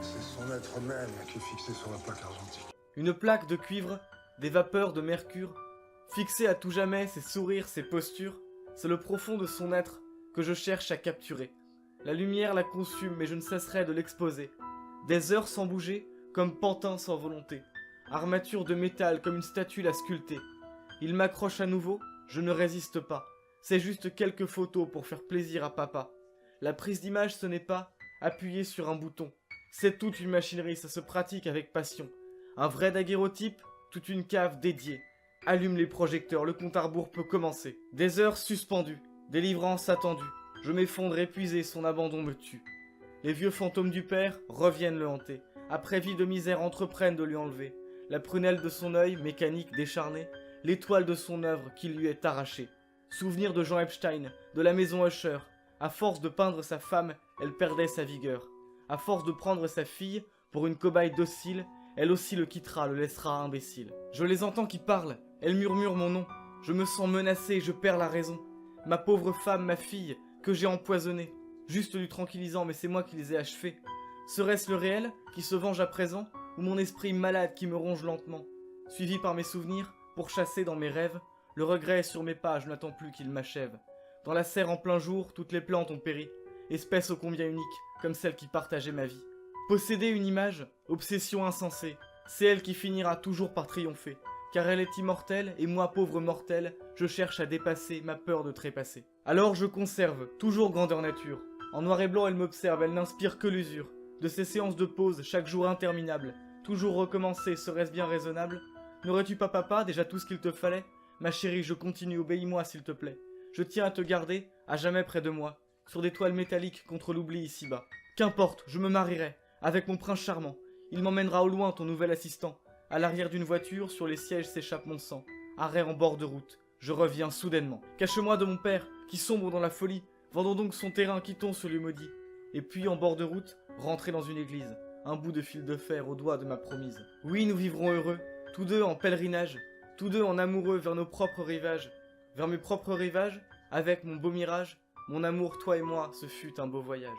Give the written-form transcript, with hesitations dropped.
C'est son être même qui est fixé sur la plaque argentique. Une plaque de cuivre, des vapeurs de mercure, fixée à tout jamais ses sourires, ses postures, c'est le profond de son être que je cherche à capturer. La lumière la consume, mais je ne cesserai de l'exposer. Des heures sans bouger, comme pantin sans volonté. Armature de métal, comme une statue la sculpter. Il m'accroche à nouveau, je ne résiste pas. C'est juste quelques photos pour faire plaisir à papa. La prise d'image, ce n'est pas appuyer sur un bouton. C'est toute une machinerie, ça se pratique avec passion. Un vrai daguerreotype, toute une cave dédiée. Allume les projecteurs, le compte à rebours peut commencer. Des heures suspendues, délivrance attendue. Je m'effondre épuisé, son abandon me tue. Les vieux fantômes du père reviennent le hanter. Après vie de misère entreprennent de lui enlever la prunelle de son œil, mécanique décharné, l'étoile de son œuvre qui lui est arrachée. Souvenir de Jean Epstein, de la maison Usher. À force de peindre sa femme, elle perdait sa vigueur. À force de prendre sa fille pour une cobaye docile, elle aussi le quittera, le laissera imbécile. Je les entends qui parlent, elles murmurent mon nom. Je me sens menacé, je perds la raison. Ma pauvre femme, ma fille, que j'ai empoisonnée. Juste du tranquillisant, mais c'est moi qui les ai achevés. Serait-ce le réel qui se venge à présent, ou mon esprit malade qui me ronge lentement, suivi par mes souvenirs, pourchassé dans mes rêves, le regret sur mes pas, je n'attends plus qu'il m'achève. Dans la serre en plein jour, toutes les plantes ont péri, espèce ô combien unique, comme celle qui partageait ma vie. Posséder une image, obsession insensée, c'est elle qui finira toujours par triompher, car elle est immortelle, et moi pauvre mortel, je cherche à dépasser ma peur de trépasser. Alors je conserve, toujours grandeur nature. En noir et blanc elle m'observe, elle n'inspire que l'usure. De ces séances de pause, chaque jour interminable, toujours recommencer, serait-ce bien raisonnable? N'aurais-tu pas papa, déjà tout ce qu'il te fallait? Ma chérie, je continue, obéis-moi s'il te plaît. Je tiens à te garder, à jamais près de moi, sur des toiles métalliques contre l'oubli ici-bas. Qu'importe, je me marierai, avec mon prince charmant. Il m'emmènera au loin, ton nouvel assistant. À l'arrière d'une voiture, sur les sièges s'échappe mon sang. Arrêt en bord de route. Je reviens soudainement. Cache-moi de mon père, qui sombre dans la folie. Vendons donc son terrain, quittons ce lieu maudit. Et puis, en bord de route, rentrer dans une église. Un bout de fil de fer au doigt de ma promise. Oui, nous vivrons heureux, tous deux en pèlerinage, tous deux en amoureux vers nos propres rivages. Vers mes propres rivages, avec mon beau mirage, mon amour, toi et moi, ce fut un beau voyage.